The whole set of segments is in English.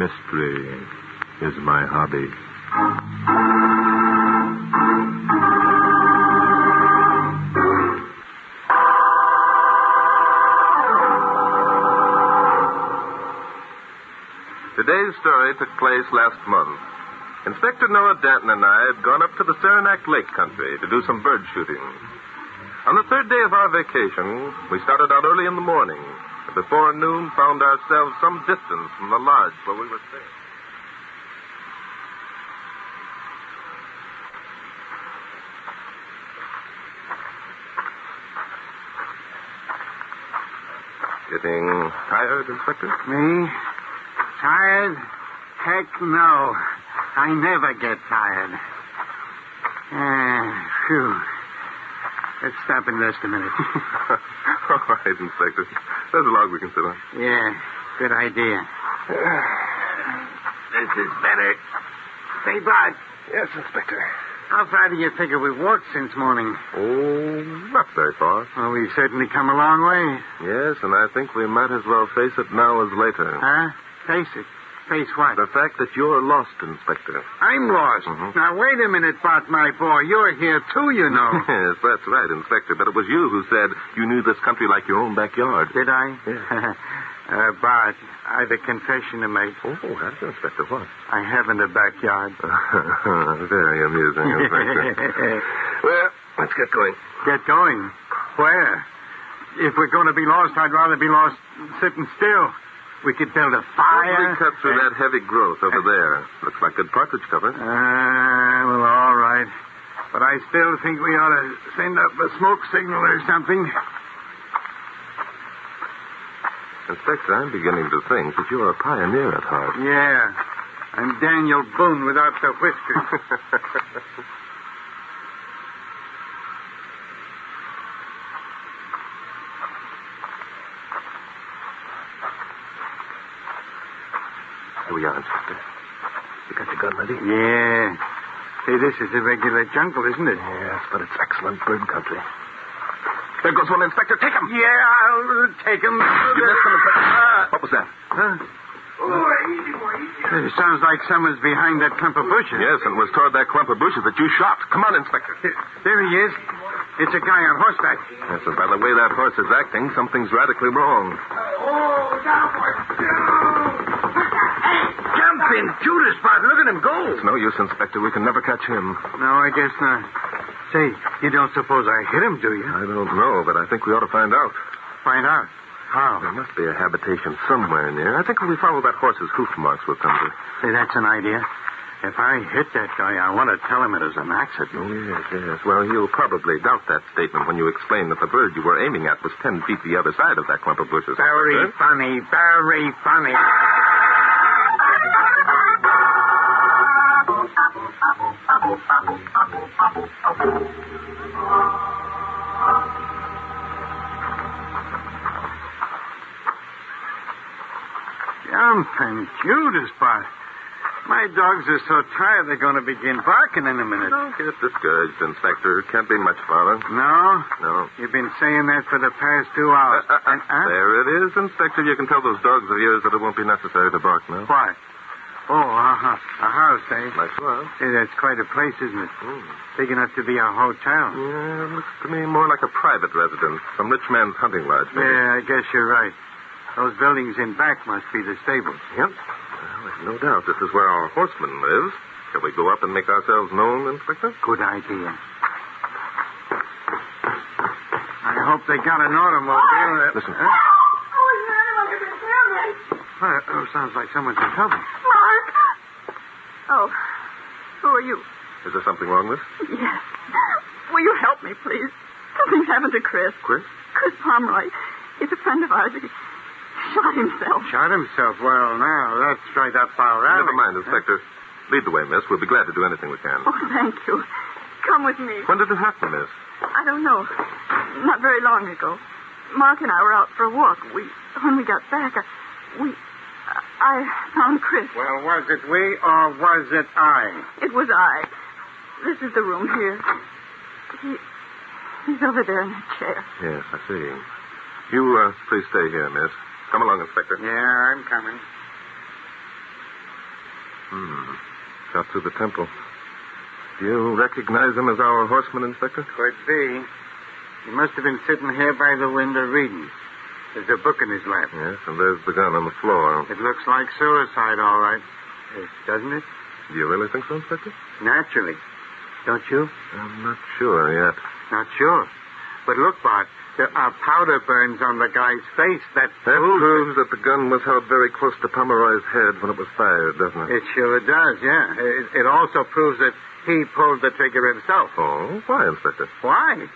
Mystery is my hobby. Today's story took place last month. Inspector Noah Danton and I had gone up to the Saranac Lake country to do some bird shooting. On the third day of our vacation, we started out early in the morning, and before noon found ourselves some distance from the lodge where we were staying. Getting tired, Inspector? Me? Tired? Heck no. I never get tired. Phew. Let's stop and rest a minute. All right, Inspector. There's a log we can sit on. Yeah, good idea. This is better. Say, Bart. Yes, Inspector. How far do you figure we've walked since morning? Oh, not very far. Well, we've certainly come a long way. Yes, and I think we might as well face it now as later. Huh? Face it. Face what? The fact that you're lost, Inspector. I'm lost. Mm-hmm. Now, wait a minute, Bart, my boy. You're here, too, you know. Yes, that's right, Inspector. But it was you who said you knew this country like your own backyard. Did I? Yeah. Bart, I've a confession to make. Oh, that's Inspector. What? I haven't a backyard. Very amusing, Inspector. Well, let's get going. Get going? Where? If we're going to be lost, I'd rather be lost sitting still. We could build a fire. We cut through that heavy growth over there. Looks like good partridge cover. Well, all right. But I still think we ought to send up a smoke signal or something. Inspector, I'm beginning to think that you're a pioneer at heart. Yeah. I'm Daniel Boone without the whiskers. Here we are, Inspector. You got your gun ready? Yeah. Hey, this is a regular jungle, isn't it? Yes, but it's excellent bird country. There goes one, Inspector. Take him. Yeah, I'll take him. You missed him, Inspector. What was that? Huh? Oh, easy, boy, easy. It sounds like someone's behind that clump of bushes. Yes, and it was toward that clump of bushes that you shot. Come on, Inspector. There he is. It's a guy on horseback. Yes, and by the way that horse is acting, something's radically wrong. Down, boy. Jumping Judas, Bart. Look at him go. It's no use, Inspector. We can never catch him. No, I guess not. Say, you don't suppose I hit him, do you? I don't know, but I think we ought to find out. Find out? How? There must be a habitation somewhere near. I think if we follow that horse's hoof marks, we'll come to it. Say, that's an idea. If I hit that guy, I want to tell him it was an accident. Oh, yes. Well, he'll probably doubt that statement when you explain that the bird you were aiming at was 10 feet the other side of that clump of bushes. Very funny, very funny. Jumping Judas, Bart. My dogs are so tired they're going to begin barking in a minute. Don't get discouraged, Inspector. It can't be much farther. No? No. You've been saying that for the past 2 hours. There it is, Inspector. You can tell those dogs of yours that it won't be necessary to bark now. What? Oh, a house, eh? Nice one. Say, that's quite a place, isn't it? Big enough to be a hotel. Yeah, it looks to me more like a private residence. Some rich man's hunting lodge, maybe. Yeah, I guess you're right. Those buildings in back must be the stables. Yep. Well, there's no doubt this is where our horseman lives. Shall we go up and make ourselves known, Inspector? Good idea. I hope they got an automobile. Listen. Huh? Oh, sounds like someone's in trouble. Mark! Oh, who are you? Is there something wrong with us? Yes. Will you help me, please? Something's happened to Chris. Chris? Chris Pomeroy. He's a friend of ours. He shot himself. Shot himself? Well, now, that's right up our alley. Never mind, Inspector. Lead the way, miss. We'll be glad to do anything we can. Oh, thank you. Come with me. When did it happen, miss? I don't know. Not very long ago. Mark and I were out for a walk. When we got back, I found Chris. Well, was it we or was it I? It was I. This is the room here. He's over there in the chair. Yes, I see. You, please stay here, miss. Come along, Inspector. Yeah, I'm coming. Got through the temple. Do you recognize him as our horseman, Inspector? Could be. He must have been sitting here by the window reading. There's a book in his lap. Yes, and there's the gun on the floor. It looks like suicide, all right. Doesn't it? Do you really think so, Inspector? Naturally. Don't you? I'm not sure yet. Not sure. But look, Bart, there are powder burns on the guy's face. That proves that the gun was held very close to Pomeroy's head when it was fired, doesn't it? It sure does, yeah. It also proves that he pulled the trigger himself. Oh, why, Inspector? Why?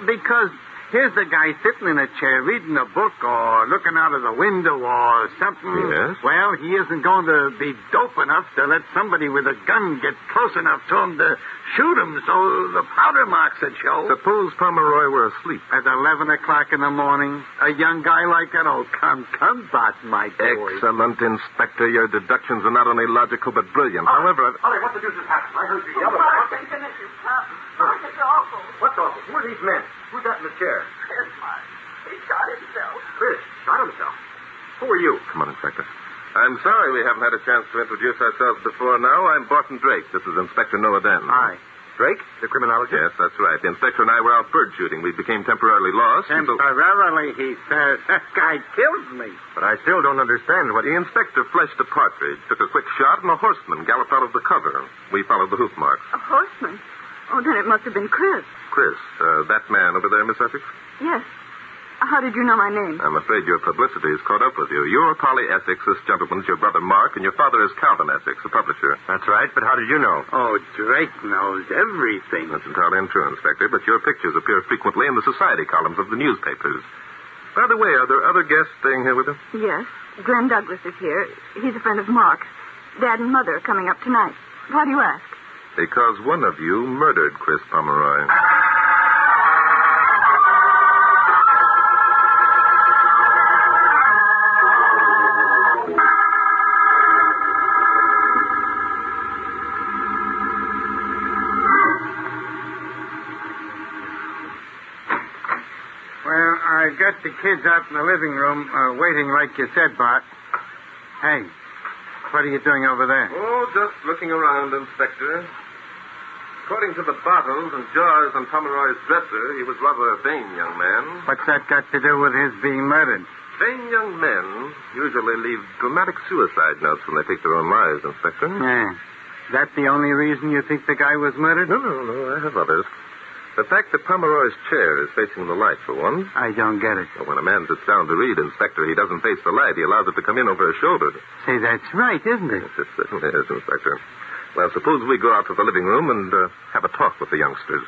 Because here's the guy sitting in a chair reading a book or looking out of the window or something. Yes? Well, he isn't going to be dope enough to let somebody with a gun get close enough to him to shoot him so the powder marks would show. Suppose Pomeroy were asleep. At 11 o'clock in the morning, a young guy like that? Oh, come, Bart, my boy. Excellent, Inspector. Your deductions are not only logical but brilliant. However, Ollie, what the deuce has happened? I heard you yell. Mark, it's awful. What's awful? Who are these men? Who's that in the chair? Chris, Mark. He shot himself. Chris shot himself. Who are you? Come on, Inspector. I'm sorry we haven't had a chance to introduce ourselves before now. I'm Barton Drake. This is Inspector Noah Denton. Hi. Drake, the criminologist? Yes, that's right. The inspector and I were out bird shooting. We became temporarily lost. Temporarily, he says. That guy killed me. But I still don't understand what... The inspector fleshed a partridge, took a quick shot, and a horseman galloped out of the cover. We followed the hoof marks. A horseman? Oh, then it must have been Chris. Chris, that man over there, Miss Essex? Yes. How did you know my name? I'm afraid your publicity has caught up with you. You're Polly Essex, this gentleman's your brother Mark, and your father is Calvin Essex, the publisher. That's right, but how did you know? Oh, Drake knows everything. That's entirely untrue, Inspector, but your pictures appear frequently in the society columns of the newspapers. By the way, are there other guests staying here with us? Yes. Glenn Douglas is here. He's a friend of Mark's. Dad and Mother are coming up tonight. Why do you ask? Because one of you murdered Chris Pomeroy. I got the kids out in the living room, waiting like you said, Bart. Hey, what are you doing over there? Oh, just looking around, Inspector. According to the bottles and jars on Pomeroy's dresser, he was rather a vain young man. What's that got to do with his being murdered? Vain young men usually leave dramatic suicide notes when they take their own lives, Inspector. Yeah. Is that the only reason you think the guy was murdered? No, I have others. The fact that Pomeroy's chair is facing the light, for one. I don't get it. Well, when a man sits down to read, Inspector, he doesn't face the light. He allows it to come in over his shoulder. Say, that's right, isn't it? Yes, it certainly is, Inspector. Well, suppose we go out to the living room and have a talk with the youngsters.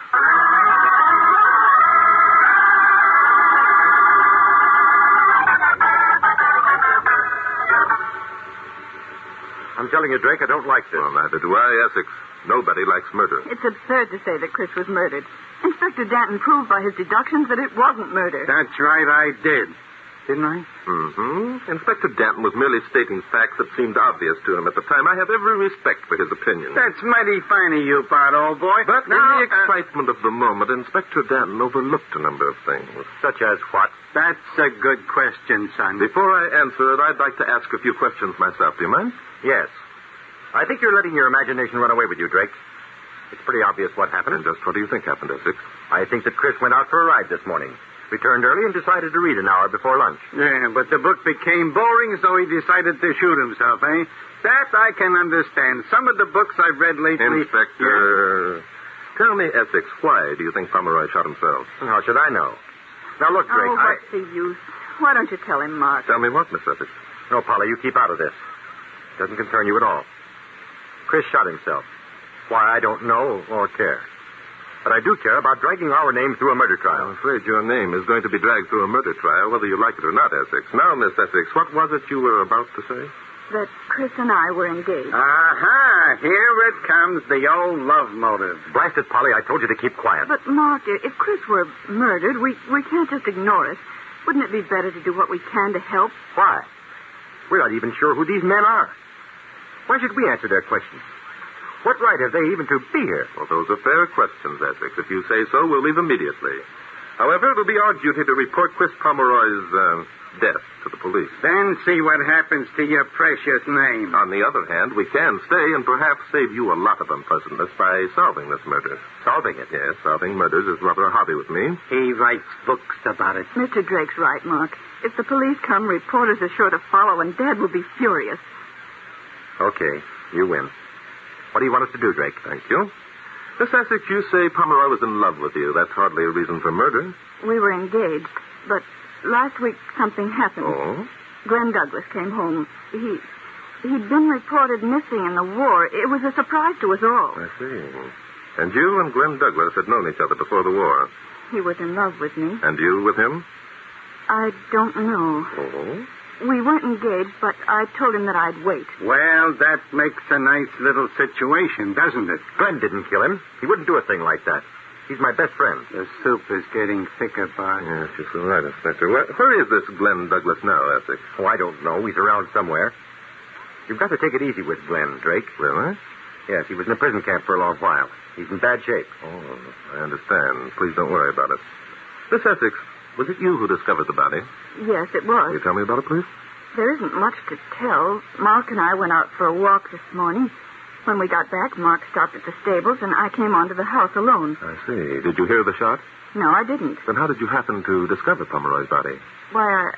I'm telling you, Drake, I don't like this. Well, neither do I, Essex. Nobody likes murder. It's absurd to say that Chris was murdered. Inspector Danton proved by his deductions that it wasn't murder. That's right, I did. Didn't I? Mm-hmm. Inspector Danton was merely stating facts that seemed obvious to him at the time. I have every respect for his opinion. That's mighty fine of you, Bart, old boy. But now, in the excitement of the moment, Inspector Danton overlooked a number of things. Such as what? That's a good question, son. Before I answer it, I'd like to ask a few questions myself. Do you mind? Yes. I think you're letting your imagination run away with you, Drake. It's pretty obvious what happened. And just what do you think happened, Essex? I think that Chris went out for a ride this morning. Returned early and decided to read an hour before lunch. Yeah, but the book became boring, so he decided to shoot himself, eh? That I can understand. Some of the books I've read lately... Inspector, tell me, Essex, why do you think Pomeroy shot himself? How should I know? Now, look, Drake, what's the use? Why don't you tell him, Mark? Tell me what, Miss Essex? No, Polly, you keep out of this. It doesn't concern you at all. Chris shot himself. Why, I don't know or care. But I do care about dragging our name through a murder trial. I'm afraid your name is going to be dragged through a murder trial, whether you like it or not, Essex. Now, Miss Essex, what was it you were about to say? That Chris and I were engaged. Aha! Here it comes, the old love motive. Blast it, Polly, I told you to keep quiet. But, Mark, if Chris were murdered, we can't just ignore it. Wouldn't it be better to do what we can to help? Why? We're not even sure who these men are. Why should we answer their questions? What right have they even to be here? Well, those are fair questions, Essex. If you say so, we'll leave immediately. However, it'll be our duty to report Chris Pomeroy's death to the police. Then see what happens to your precious name. On the other hand, we can stay and perhaps save you a lot of unpleasantness by solving this murder. Solving it? Yes, solving murders is rather a hobby with me. He writes books about it. Mr. Drake's right, Mark. If the police come, reporters are sure to follow, and Dad will be furious. Okay, you win. What do you want us to do, Drake? Thank you. Miss Essex, you say Pomeroy was in love with you. That's hardly a reason for murder. We were engaged, but last week something happened. Oh? Glenn Douglas came home. He'd been reported missing in the war. It was a surprise to us all. I see. And you and Glenn Douglas had known each other before the war. He was in love with me. And you with him? I don't know. Oh? We weren't engaged, but I told him that I'd wait. Well, that makes a nice little situation, doesn't it? Glenn didn't kill him. He wouldn't do a thing like that. He's my best friend. The soup is getting thicker, Bart. Yes, you're so right, Inspector. Where is this Glenn Douglas now, Essex? Oh, I don't know. He's around somewhere. You've got to take it easy with Glenn, Drake. Really? Yes, he was in a prison camp for a long while. He's in bad shape. Oh, I understand. Please don't worry about it. Miss Essex, was it you who discovered the body? Yes, it was. Can you tell me about it, please? There isn't much to tell. Mark and I went out for a walk this morning. When we got back, Mark stopped at the stables, and I came on to the house alone. I see. Did you hear the shot? No, I didn't. Then how did you happen to discover Pomeroy's body? Why,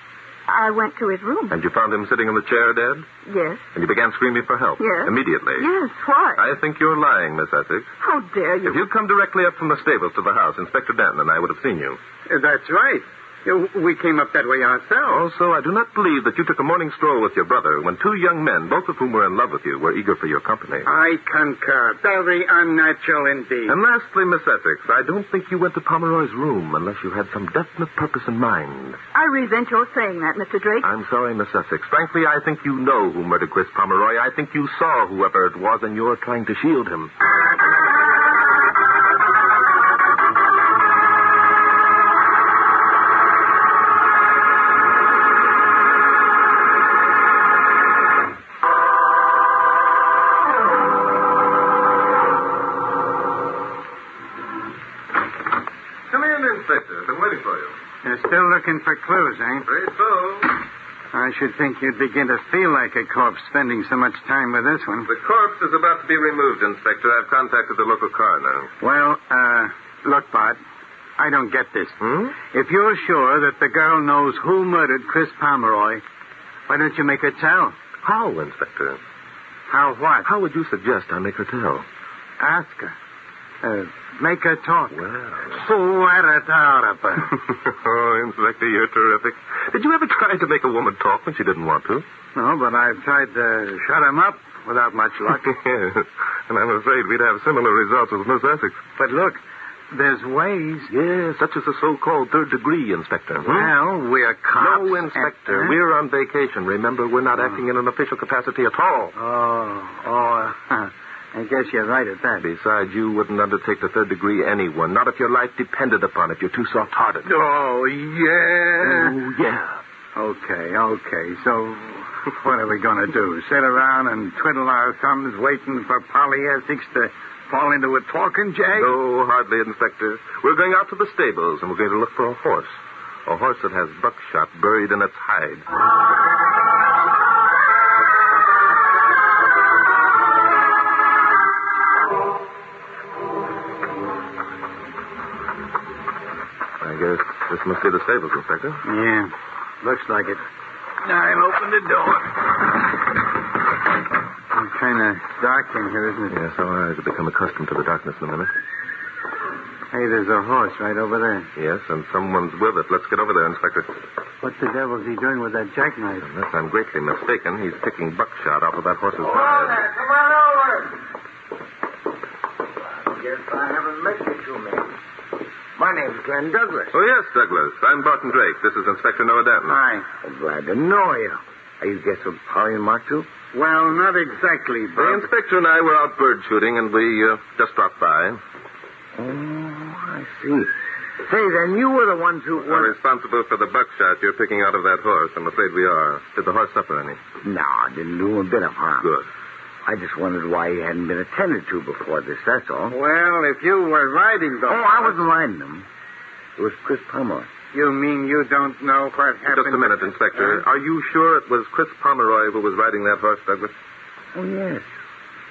I went to his room. And you found him sitting in the chair dead? Yes. And you began screaming for help? Yes. Immediately? Yes, why? I think you're lying, Miss Essex. How dare you? If you'd come directly up from the stables to the house, Inspector Danton and I would have seen you. That's right. We came up that way ourselves. Also, I do not believe that you took a morning stroll with your brother when two young men, both of whom were in love with you, were eager for your company. I concur. Very unnatural indeed. And lastly, Miss Essex, I don't think you went to Pomeroy's room unless you had some definite purpose in mind. I resent your saying that, Mr. Drake. I'm sorry, Miss Essex. Frankly, I think you know who murdered Chris Pomeroy. I think you saw whoever it was, and you're trying to shield him. You're still looking for clues, eh? Afraid so. I should think you'd begin to feel like a corpse spending so much time with this one. The corpse is about to be removed, Inspector. I've contacted the local coroner. Well, look, Bart, I don't get this. Hmm? If you're sure that the girl knows who murdered Chris Pomeroy, why don't you make her tell? How, Inspector? How what? How would you suggest I make her tell? Ask her. Make her talk. Well. Oh, Inspector, you're terrific. Did you ever try to make a woman talk when she didn't want to? No, but I've tried to shut him up without much luck. Yes. And I'm afraid we'd have similar results with Miss Essex. But look, there's ways. Yes, such as the so-called third degree, Inspector. Well, we're cops. No, Inspector. We're on vacation. Remember, we're not acting in an official capacity at all. I guess you're right at that. Besides, you wouldn't undertake the third degree anyone. Not if your life depended upon it. You're too soft-hearted. Oh, yeah. Oh, yeah. Okay. So, what are we going to do? Sit around and twiddle our thumbs waiting for Polly Essex to fall into a talking jag? No, hardly, Inspector. We're going out to the stables, and we're going to look for a horse. A horse that has buckshot buried in its hide. I guess this must be the stables, Inspector. Yeah, looks like it. I'll open the door. It's kind of dark in here, isn't it? Yes, our eyes have become accustomed to the darkness in a minute. Hey, there's a horse right over there. Yes, and someone's with it. Let's get over there, Inspector. What the devil's he doing with that jackknife? Unless I'm greatly mistaken, he's picking buckshot off of that horse's Come on hide. there. Come on over. Guess I have a message to make. My name's Glenn Douglas. Oh, yes, Douglas. I'm Barton Drake. This is Inspector Noah Danton. Hi. I'm glad to know you. Are you guests of Polly and Mark, too? Well, not exactly, The but... inspector and I were out bird shooting, and we just dropped by. Oh, I see. Say, then you were the ones who We're were... responsible for the buckshot you're picking out of that horse. I'm afraid we are. Did the horse suffer any? No, didn't do him a bit of harm. Good. I just wondered why he hadn't been attended to before this, that's all. Well, if you were riding the... Oh, I wasn't riding him. It was Chris Pomeroy. You mean you don't know what happened? Just a minute, Inspector. Are you sure it was Chris Pomeroy who was riding that horse, Douglas? Oh, yes.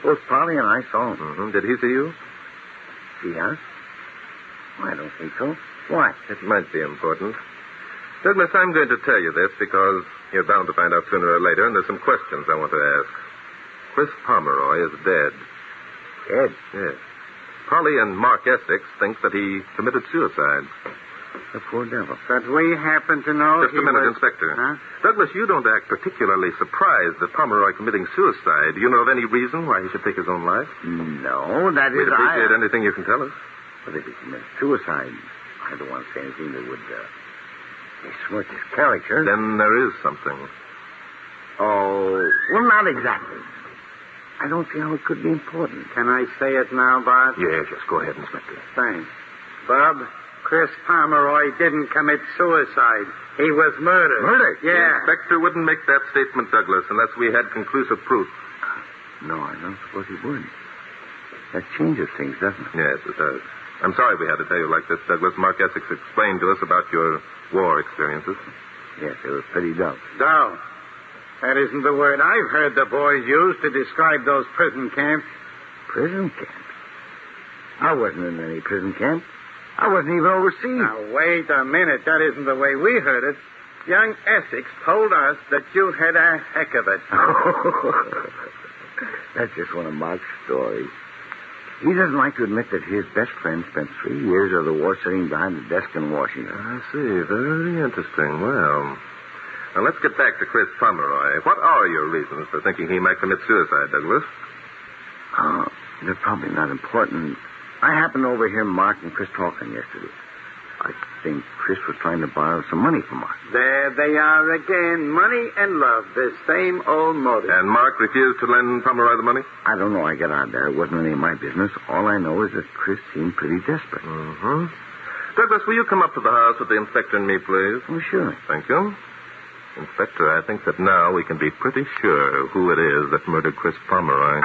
Both Polly and I saw him. Mm-hmm. Did he see you? See us? Oh, I don't think so. Why? It might be important. Douglas, I'm going to tell you this because you're bound to find out sooner or later, and there's some questions I want to ask. Chris Pomeroy is dead. Dead? Yes. Polly and Mark Essex think that he committed suicide. The poor devil. But we happen to know Just a minute, Inspector. Huh? Douglas, you don't act particularly surprised that Pomeroy committing suicide. Do you know of any reason why he should take his own life? No, that is... We'd appreciate anything you can tell us. But if he committed suicide, I don't want to say anything that would besmirch his character. Then there is something. Oh, well, not exactly. I don't see how it could be important. Can I say it now, Bart? Yes, go ahead, Inspector. Thanks. Bob, Chris Pomeroy didn't commit suicide. He was murdered. Murdered? The Yeah. Inspector wouldn't make that statement, Douglas, unless we had conclusive proof. No, I don't suppose he would. That changes things, doesn't it? Yes, it does. I'm sorry we had to tell you like this, Douglas. Mark Essex explained to us about your war experiences. Yes, it was pretty dull. Dull. That isn't the word I've heard the boys use to describe those prison camps. Prison camp? I wasn't in any prison camp. I wasn't even overseas. Now, wait a minute. That isn't the way we heard it. Young Essex told us that you had a heck of it. That's just one of Mark's stories. He doesn't like to admit that his best friend spent 3 years of the war sitting behind the desk in Washington. I see. Very interesting. Well, now let's get back to Chris Pomeroy. What are your reasons for thinking he might commit suicide, Douglas? They're probably not important. I happened to overhear Mark and Chris talking yesterday. I think Chris was trying to borrow some money from Mark. There they are again. Money and love. The same old motive. And Mark refused to lend Pomeroy the money? I don't know. I got out there. It wasn't any of my business. All I know is that Chris seemed pretty desperate. Mm-hmm. Douglas, will you come up to the house with the inspector and me, please? Oh, sure. Thank you. Inspector, I think that now we can be pretty sure who it is that murdered Chris Pomeroy.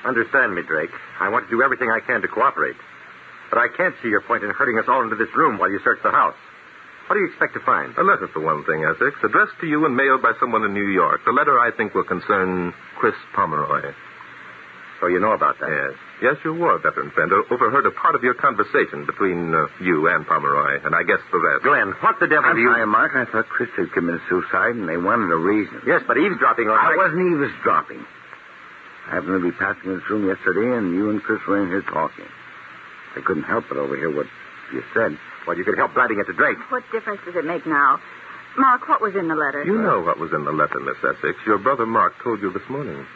Understand me, Drake. I want to do everything I can to cooperate. But I can't see your point in herding us all into this room while you search the house. What do you expect to find? A letter, for one thing, Essex, addressed to you and mailed by someone in New York. The letter, I think, will concern Chris Pomeroy. So you know about that? Yes. Yes, your war veteran friend overheard a part of your conversation between you and Pomeroy, and I guess the rest. Glenn, what the devil do you... Hi, Mark. I thought Chris had committed suicide, and they wanted a reason. Yes, but eavesdropping on... I wasn't eavesdropping. I happened to be passing this room yesterday, and you and Chris were in here talking. I couldn't help but overhear what you said. Well, you could help writing it to Drake. What difference does it make now? Mark, what was in the letter? You know what was in the letter, Miss Essex. Your brother Mark told you this morning.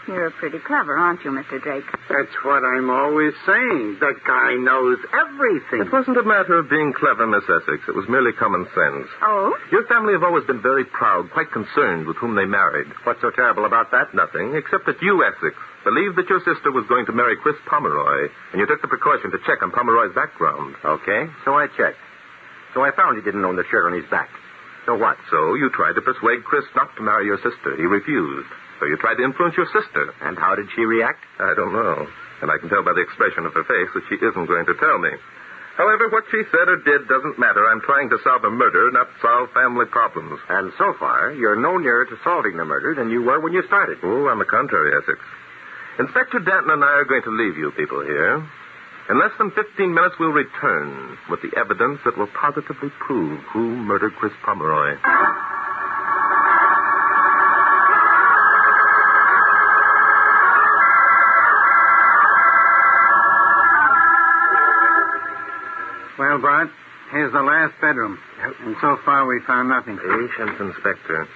You're pretty clever, aren't you, Mr. Drake? That's what I'm always saying. That guy knows everything. It wasn't a matter of being clever, Miss Essex. It was merely common sense. Oh? Your family have always been very proud, quite concerned with whom they married. What's so terrible about that? Nothing, except that you, Essex, believed that your sister was going to marry Chris Pomeroy, and you took the precaution to check on Pomeroy's background. Okay, so I checked. So I found he didn't own the shirt on his back. So what? So you tried to persuade Chris not to marry your sister. He refused. So you tried to influence your sister. And how did she react? I don't know. And I can tell by the expression of her face that she isn't going to tell me. However, what she said or did doesn't matter. I'm trying to solve a murder, not solve family problems. And so far, you're no nearer to solving the murder than you were when you started. Oh, on the contrary, Essex. Inspector Danton and I are going to leave you people here. In less than 15 minutes, we'll return with the evidence that will positively prove who murdered Chris Pomeroy. Well, Bart, here's the last bedroom. Yep. And so far we found nothing. Patience, Inspector.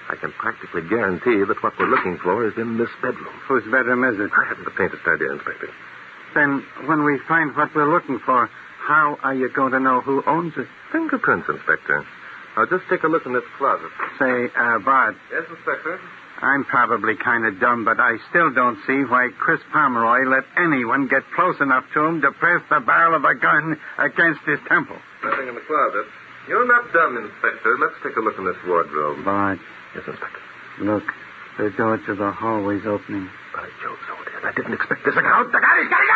I can practically guarantee that what we're looking for is in this bedroom. Whose bedroom is it? I haven't the faintest idea, Inspector. Then when we find what we're looking for, how are you going to know who owns it? Fingerprints, Inspector. Now, just take a look in this closet. Say, Bart, Yes, Inspector? I'm probably kind of dumb, but I still don't see why Chris Pomeroy let anyone get close enough to him to press the barrel of a gun against his temple. Nothing in the closet. You're not dumb, Inspector. Let's take a look in this wardrobe. Bart, Yes, Inspector. Look, the door to the hallway's opening. By Jove, so it is. I didn't expect this. Out! The guy! He's got it!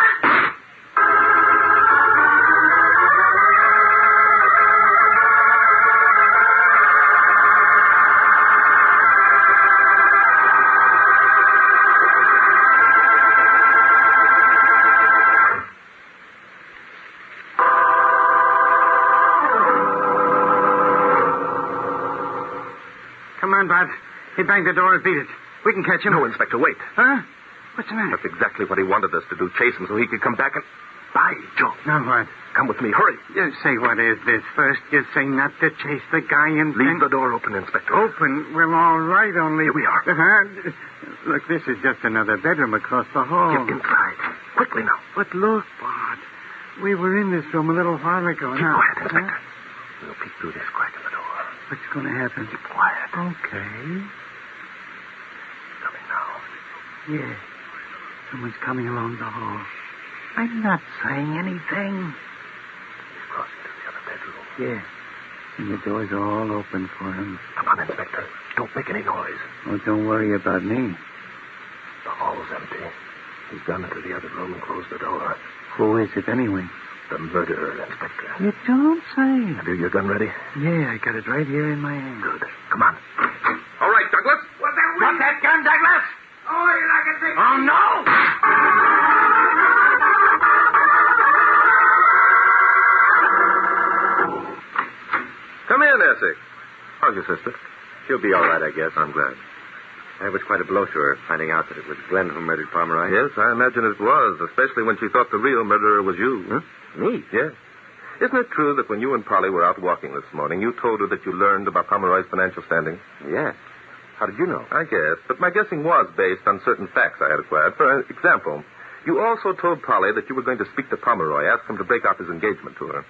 Come on, Bud. He banged the door and beat it. We can catch him. No, Inspector, wait. Huh? What's the matter? That's exactly what he wanted us to do, chase him so he could come back and... By Jove. Now what? Come with me, hurry. You say, what is this? First, you say not to chase the guy and Leave the door open, Inspector. Open? Well, all right, only... Here we are. Look, this is just another bedroom across the hall. Get inside. Quickly now. But look, Bud. We were in this room a little while ago. Keep quiet, Inspector. We'll peek through this crack in the door. What's going to happen? Keep quiet. Okay. Coming now. Yeah. Someone's coming along the hall. I'm not saying anything. He's crossing to the other bedroom. Yeah. And the doors are all open for him. Come on, Inspector. Don't make any noise. Oh, don't worry about me. The hall's empty. He's gone into the other room and closed the door. Who is it anyway? The murderer, Inspector. You don't say. Have you your gun ready? Yeah, I got it right here in my hand. Good. Come on. All right, Douglas. Drop that gun, Douglas! Oh, you're not going to take... Oh, no! Come in, Essex. How's your sister? She'll be all right, I guess. I'm glad. It was quite a blow to her, finding out that it was Glenn who murdered Pomeroy. Yes, I imagine it was, especially when she thought the real murderer was you. Huh? Me? Yes. Isn't it true that when you and Polly were out walking this morning, you told her that you learned about Pomeroy's financial standing? Yes. How did you know? I guess, but my guessing was based on certain facts I had acquired. For example, you also told Polly that you were going to speak to Pomeroy, ask him to break off his engagement to her.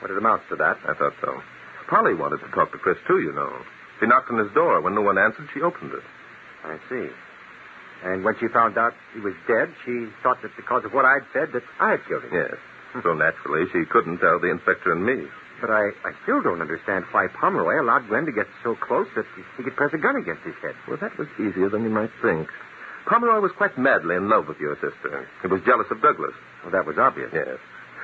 What it amounts to that? I thought so. Polly wanted to talk to Chris, too, you know. She knocked on his door. When no one answered, she opened it. I see. And when she found out he was dead, she thought that because of what I'd said that I had killed him. Yes. So naturally, she couldn't tell the inspector and me. But I still don't understand why Pomeroy allowed Glenn to get so close that he could press a gun against his head. Well, that was easier than you might think. Pomeroy was quite madly in love with your sister. He was jealous of Douglas. Well, that was obvious. Yes.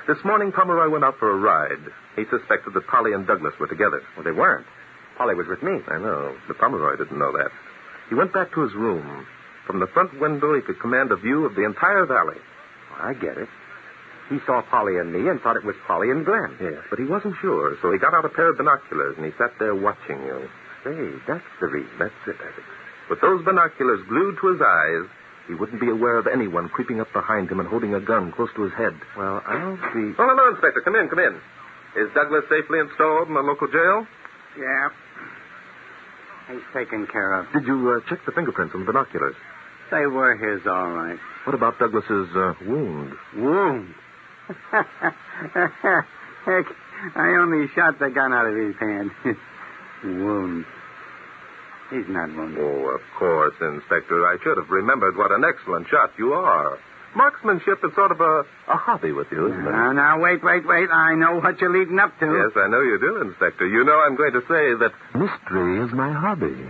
This morning, Pomeroy went out for a ride. He suspected that Polly and Douglas were together. Well, they weren't. Polly was with me. I know, but Pomeroy didn't know that. He went back to his room. From the front window, he could command a view of the entire valley. I get it. He saw Polly and me and thought it was Polly and Glenn. Yes, but he wasn't sure, so he got out a pair of binoculars and he sat there watching you. Say, that's the reason. That's it, Essex. With those binoculars glued to his eyes, he wouldn't be aware of anyone creeping up behind him and holding a gun close to his head. Well, I'll be... Oh, hello, Inspector. Come in, come in. Is Douglas safely installed in the local jail? Yeah. He's taken care of. Did you check the fingerprints on the binoculars? They were his, all right. What about Douglas's wound? Wound? Heck, I only shot the gun out of his hand. Wound. He's not wounded. Oh, of course, Inspector. I should have remembered what an excellent shot you are. Marksmanship is sort of a hobby with you, isn't it? Now, wait. I know what you're leading up to. Yes, I know you do, Inspector. You know I'm going to say that mystery is my hobby.